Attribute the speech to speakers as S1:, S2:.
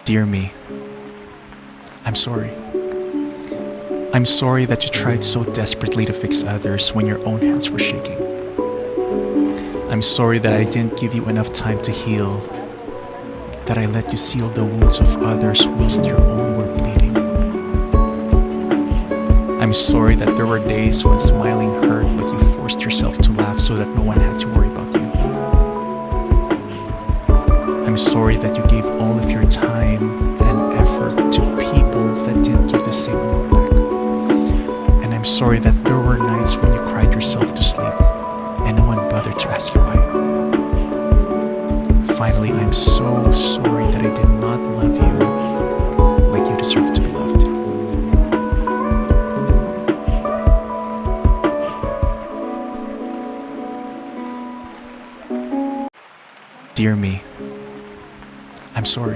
S1: Dear me, I'm sorry. I'm sorry that you tried so desperately to fix others when your own hands were shaking. I'm sorry that I didn't give you enough time to heal, that I let you seal the wounds of others whilst your own were bleeding. I'm sorry that there were days when smiling hurt, but you forced yourself to laugh so that no one had to worry about you. I'm sorry that you gave all of your time and effort to people that didn't give the same amount back. And I'm sorry that there were nights when you cried yourself to sleep and no one bothered to ask you why. Finally, I'm so sorry that I did not love you like you deserve to be loved. Dear me, I'm sorry.